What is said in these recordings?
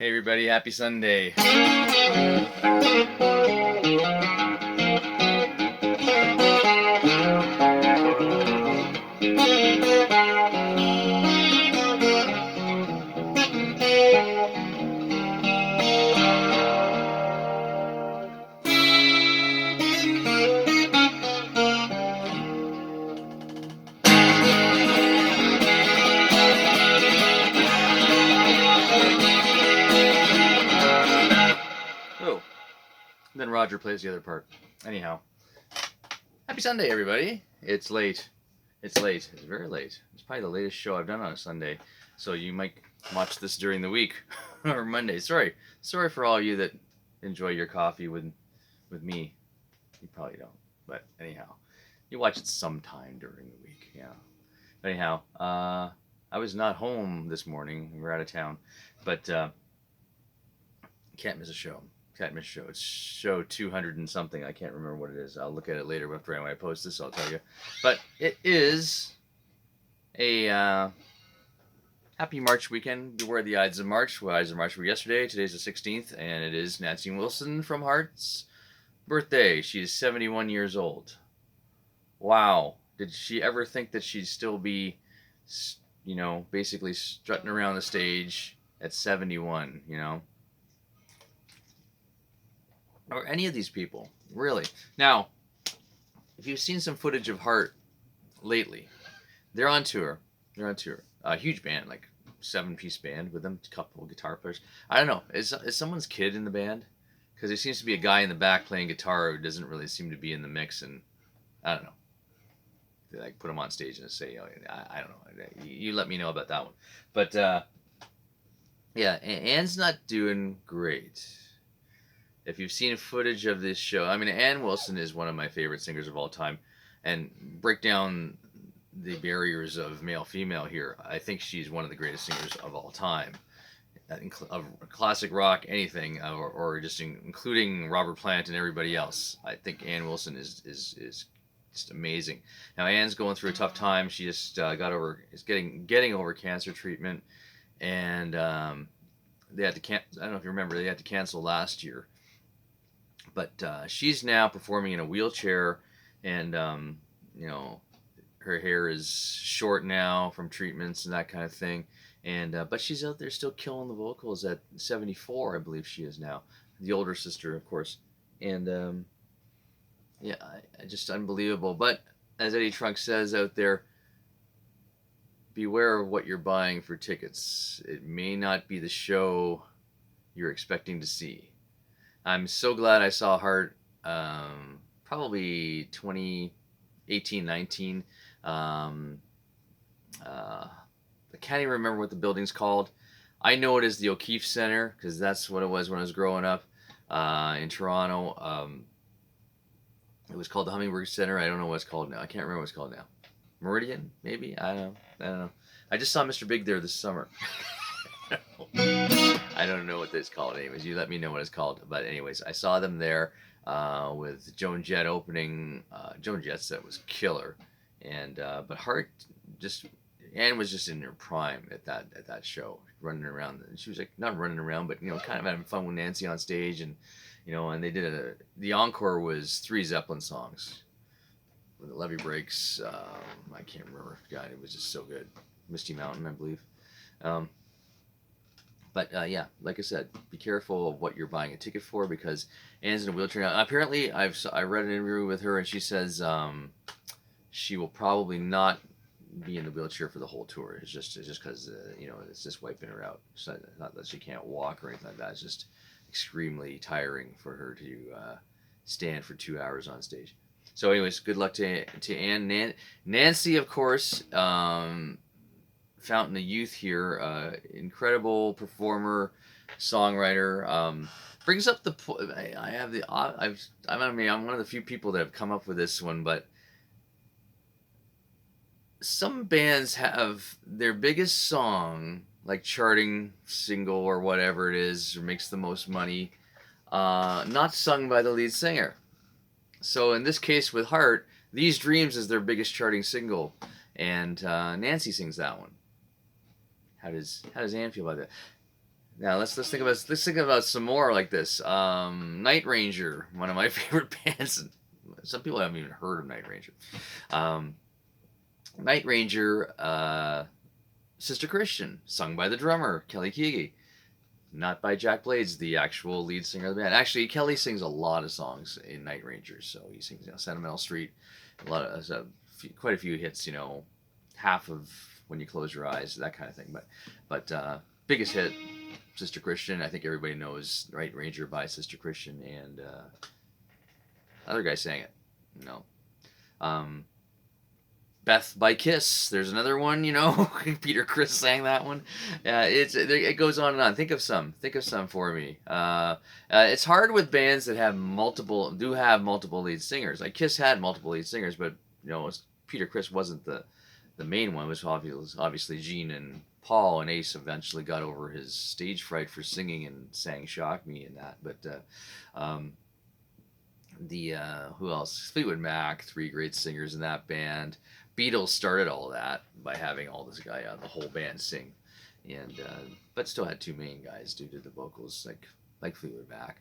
Hey everybody, happy Sunday. Oh, then Roger plays the other part. Anyhow, happy Sunday everybody. It's late. It's late. It's very late. It's probably the latest show I've done on a Sunday. So you might watch this during the week or Monday. Sorry for all of you that enjoy your coffee with me. You probably don't. But anyhow, you watch it sometime during the week. Yeah. Anyhow, I was not home this morning. We were out of town, but can't miss a show. Can't miss a show. It's show 200 and something. I can't remember what it is. I'll look at it later after I post this. I'll tell you. But it is a happy March weekend. Beware the Ides of March. Well, Ides of March were yesterday. Today's the 16th, and it is Nancy Wilson from Heart's birthday. She is 71 years old. Wow. Did she ever think that she'd still be, basically strutting around the stage at 71, Or any of these people, really. Now, if you've seen some footage of Heart lately, they're on tour. They're on tour. A huge band, like 7-piece band with them, a couple of guitar players. I don't know. Is someone's kid in the band? Because there seems to be a guy in the back playing guitar who doesn't really seem to be in the mix, and I don't know. They like put him on stage and say, I don't know. You let me know about that one. But yeah, Anne's not doing great. If you've seen footage of this show, I mean, Ann Wilson is one of my favorite singers of all time, and break down the barriers of male-female here. I think she's one of the greatest singers of all time, of classic rock, anything, or just including Robert Plant and everybody else. I think Ann Wilson is just amazing. Now Ann's going through a tough time. She just is getting over cancer treatment, and they had to I don't know if you remember, they had to cancel last year. But she's now performing in a wheelchair, and her hair is short now from treatments and that kind of thing. And but she's out there still killing the vocals at 74, I believe she is now. The older sister, of course. And yeah, just unbelievable. But as Eddie Trunk says out there, beware of what you're buying for tickets. It may not be the show you're expecting to see. I'm so glad I saw Heart probably 2018, 19. I can't even remember what the building's called. I know it is the O'Keefe Center because that's what it was when I was growing up in Toronto. It was called the Hummingbird Center. I don't know what it's called now. I can't remember what it's called now. Meridian, maybe? I don't know. I just saw Mr. Big there this summer. I don't know what it's called. Anyways, you let me know what it's called. But anyways, I saw them there with Joan Jett opening. Joan Jett's set was killer, and but Heart Anne was just in her prime at that show, running around. She was like not running around, but kind of having fun with Nancy on stage, and and they did the encore was 3 Zeppelin songs. When the levee breaks, I can't remember. God, it was just so good. Misty Mountain, I believe. But yeah, like I said, be careful of what you're buying a ticket for because Anne's in a wheelchair now. Apparently, I read an interview with her and she says she will probably not be in the wheelchair for the whole tour. It's just because it's just wiping her out. It's not that she can't walk or anything like that. It's just extremely tiring for her to stand for 2 hours on stage. So, anyways, good luck to Anne. Nancy, of course. Fountain of Youth here, incredible performer, songwriter. Brings up the point. I'm one of the few people that have come up with this one, but some bands have their biggest song, like charting single or whatever it is, or makes the most money, not sung by the lead singer. So in this case with Heart, These Dreams is their biggest charting single, and Nancy sings that one. How does Anne feel about that? Now let's think about some more like this. Night Ranger, one of my favorite bands. Some people haven't even heard of Night Ranger. Um, Night Ranger, Sister Christian, sung by the drummer Kelly Keagy, not by Jack Blades, the actual lead singer of the band. Actually, Kelly sings a lot of songs in Night Ranger. So he sings, Sentimental Street, a lot of quite a few hits. Half of When You Close Your Eyes, that kind of thing. But biggest hit, Sister Christian. I think everybody knows Night Ranger by Sister Christian, and other guy sang it. No. Um, Beth by Kiss. There's another one. Peter Criss sang that one. It goes on and on. Think of some. Think of some for me. It's hard with bands that have multiple lead singers. Like Kiss had multiple lead singers, but Peter Criss wasn't the main one. It was obviously Gene and Paul, and Ace eventually got over his stage fright for singing and sang "Shock Me" and that. But who else? Fleetwood Mac, three great singers in that band. Beatles started all that by having all this guy the whole band sing, and but still had two main guys due to the vocals, like Fleetwood Mac.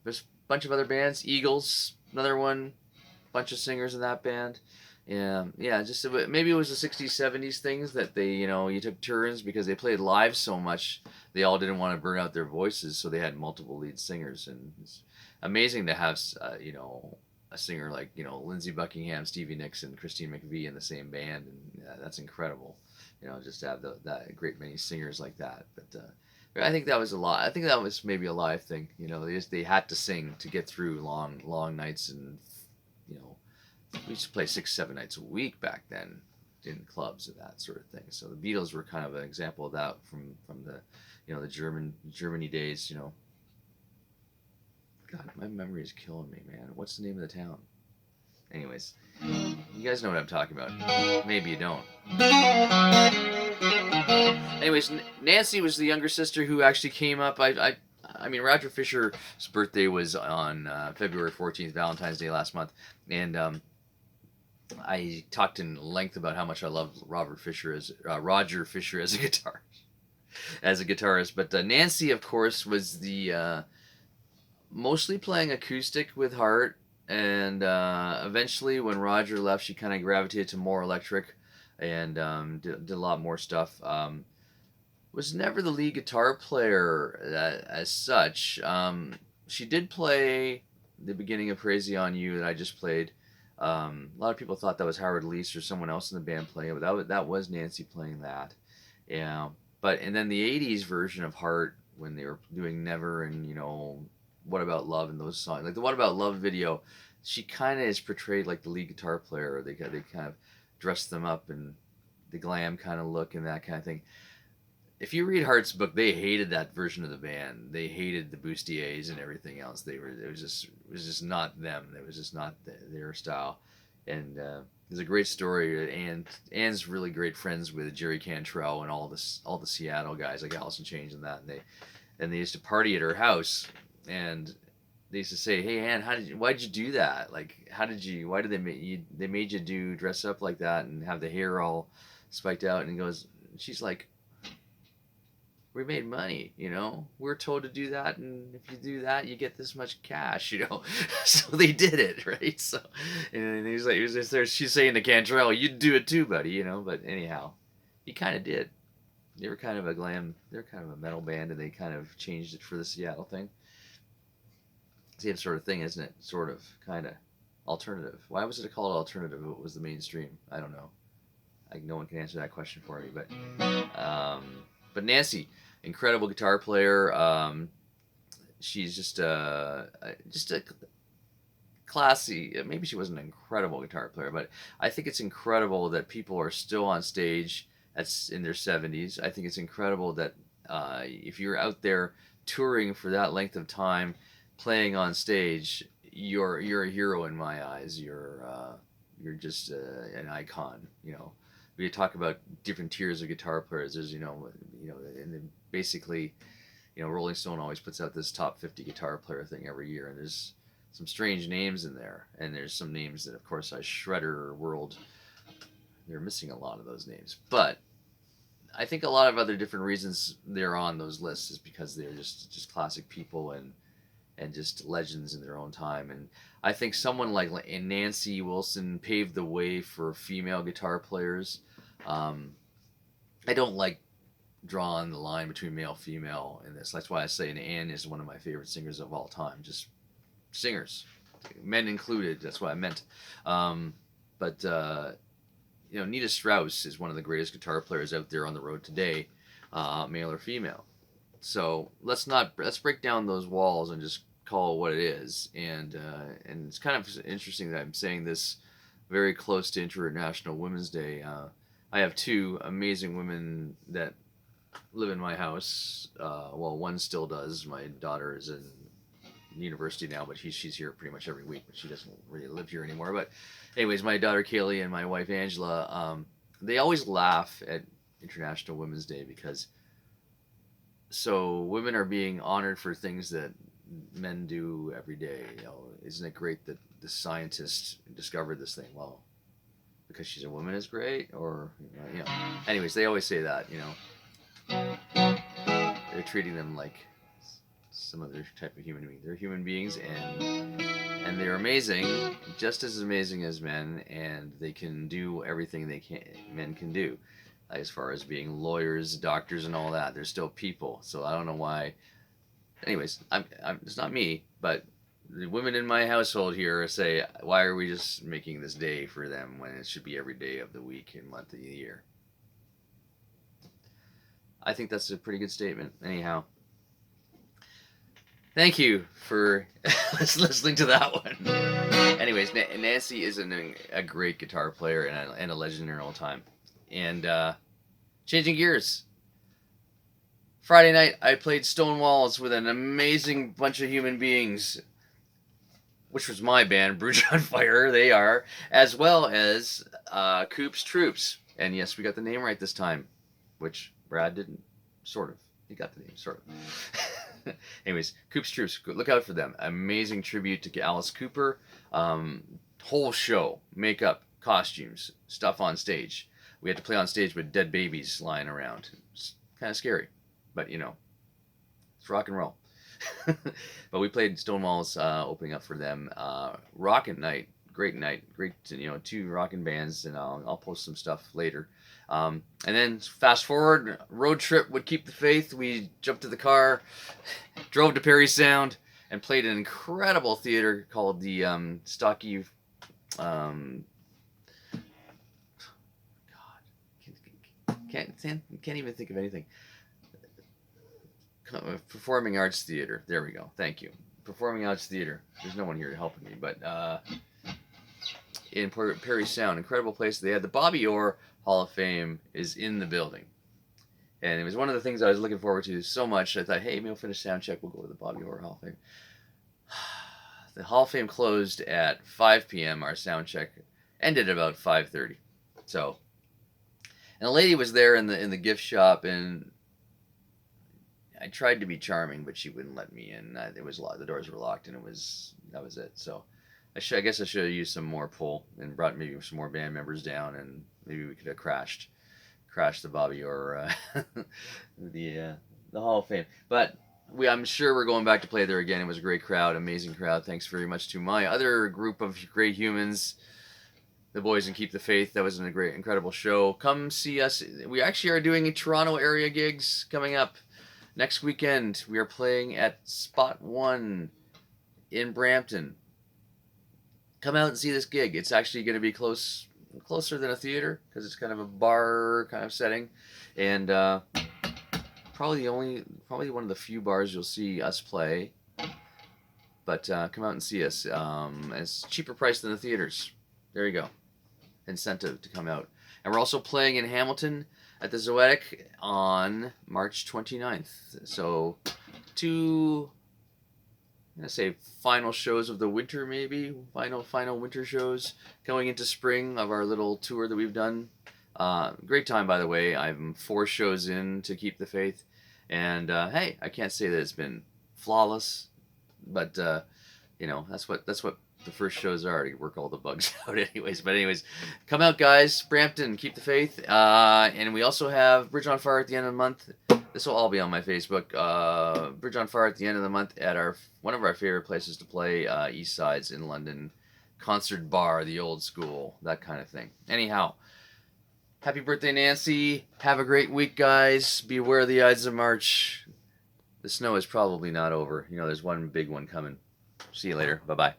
There's a bunch of other bands. Eagles, another one, bunch of singers in that band. Yeah. Just maybe it was the '60s, '70s things that they, you took turns because they played live so much. They all didn't want to burn out their voices, so they had multiple lead singers, and it's amazing to have, a singer like Lindsey Buckingham, Stevie Nicks, and Christine McVie in the same band, and that's incredible. Just to have that great many singers like that. But I think that was a lot. I think that was maybe a live thing. They had to sing to get through long nights, and we used to play 6-7 nights a week back then in clubs and that sort of thing. So the Beatles were kind of an example of that from the the Germany days. God, my memory is killing me, man. What's the name of the town? Anyways, you guys know what I'm talking about. Maybe you don't. Anyways, Nancy was the younger sister who actually came up. I mean, Roger Fisher's birthday was on February 14th, Valentine's Day last month, and I talked in length about how much I love Roger Fisher as a guitarist. But Nancy, of course, was the mostly playing acoustic with Hart, and eventually when Roger left, she kind of gravitated to more electric, and did a lot more stuff. Was never the lead guitar player as such. She did play the beginning of Crazy on You that I just played. A lot of people thought that was Howard Leese or someone else in the band playing it, but that was Nancy playing that. Yeah, and then the '80s version of Hart, when they were doing Never and What About Love and those songs, like the What About Love video, she kind of is portrayed like the lead guitar player. They kind of dressed them up in the glam kind of look and that kind of thing. If you read Hart's book, they hated that version of the band. They hated the bustiers and everything else. It was just not them. It was just not their style. And there's a great story. Ann's really great friends with Jerry Cantrell and all the Seattle guys like Alice in Chains and that. And they used to party at her house, and they used to say, "Hey Ann, why did you do that? Like, why did they made you dress up like that and have the hair all spiked out?" And she's like, "We made money, we're told to do that, and if you do that, you get this much cash, So they did it, right? So, and he was just there. She's saying to Cantrell, "You'd do it too, buddy," But anyhow, he kind of did. They were kind of a metal band, and they kind of changed it for the Seattle thing. Same sort of thing, isn't it? Sort of, kind of alternative. Why was it called alternative if it was the mainstream? I don't know. No one can answer that question for me, but Nancy, incredible guitar player. She's just a classy. Maybe she wasn't an incredible guitar player, but I think it's incredible that people are still on stage in their 70s. I think it's incredible that if you're out there touring for that length of time, playing on stage, you're a hero in my eyes. You're just an icon. We talk about different tiers of guitar players. There's and then basically, Rolling Stone always puts out this top 50 guitar player thing every year, and there's some strange names in there, and there's some names that, of course, Shredder World, they're missing a lot of those names. But I think a lot of other different reasons they're on those lists is because they're just classic people and just legends in their own time. And I think someone like Nancy Wilson paved the way for female guitar players. Um, I don't like drawing the line between male female in this. That's why I say Ann is one of my favorite singers of all time. Just singers, men included. That's what I meant. But Nita Strauss is one of the greatest guitar players out there on the road today, male or female. So let's break down those walls and just call it what it is. And it's kind of interesting that I'm saying this very close to International Women's Day. I have two amazing women that live in my house. Well, one still does. My daughter is in university now, but she's here pretty much every week, but she doesn't really live here anymore. But anyways, my daughter Kaylee and my wife Angela, they always laugh at International Women's Day because so women are being honored for things that men do every day. Isn't it great that the scientists discovered this thing? Well, because she's a woman is great, or Anyways, they always say that. They're treating them like some other type of human being. They're human beings, and they're amazing, just as amazing as men, and they can do everything men can do, as far as being lawyers, doctors, and all that. They're still people, so I don't know why. Anyways, it's not me, but the women in my household here say, why are we just making this day for them when it should be every day of the week and month of the year? I think that's a pretty good statement. Anyhow, thank you for listening to that one. Anyways, Nancy is a great guitar player and a legend in her own time. And changing gears. Friday night, I played Stonewalls with an amazing bunch of human beings, which was my band, Bruges on Fire. They are, as well as Coops Troops. And yes, we got the name right this time, which Brad didn't. Sort of. He got the name, sort of. Anyways, Coops Troops, look out for them. Amazing tribute to Alice Cooper. Whole show, makeup, costumes, stuff on stage. We had to play on stage with dead babies lying around. It's kind of scary, but it's rock and roll. But we played Stonewalls opening up for them. Rockin' night, great, two rockin' bands, and I'll post some stuff later. And then fast forward, road trip would keep the faith. We jumped to the car, drove to Parry Sound, and played an incredible theater called the Stocky. Can't even think of anything. Performing Arts Theater. There we go. Thank you. Performing Arts Theater. There's no one here helping me, but in Parry Sound, incredible place. They had the Bobby Orr Hall of Fame is in the building, and it was one of the things I was looking forward to so much. I thought, hey, maybe we'll finish sound check. We'll go to the Bobby Orr Hall of Fame. The Hall of Fame closed at 5 p.m. Our sound check ended about 5:30. So, and a lady was there in the gift shop, and I tried to be charming, but she wouldn't let me in. It was locked. The doors were locked, and that was it. So, I guess I should have used some more pull and brought maybe some more band members down, and maybe we could have crashed the Bobby or the Hall of Fame. But I'm sure we're going back to play there again. It was a great crowd, amazing crowd. Thanks very much to my other group of great humans, the boys in Keep the Faith. That was a great, incredible show. Come see us. We actually are doing Toronto area gigs coming up next weekend. We are playing at Spot 1 in Brampton. Come out and see this gig. It's actually going to be closer than a theater because it's kind of a bar kind of setting, and probably one of the few bars you'll see us play. But come out and see us. It's cheaper price than the theaters. There you go. Incentive to come out. And we're also playing in Hamilton at the Zoetic on March 29th. So two, I'm going to say final shows of the winter, maybe. Final winter shows going into spring of our little tour that we've done. Great time, by the way. I'm 4 shows in to Keep the Faith. And hey, I can't say that it's been flawless, but that's what the first shows are to work all the bugs out anyways. Come out, guys. Brampton, keep the faith. And we also have Bridge on Fire at the end of the month. This will all be on my Facebook. Bridge on Fire at the end of the month at one of our favorite places to play, East Sides in London. Concert bar, the old school, that kind of thing. Anyhow, happy birthday, Nancy. Have a great week, guys. Be aware of the Ides of March. The snow is probably not over. There's one big one coming. See you later. Bye-bye.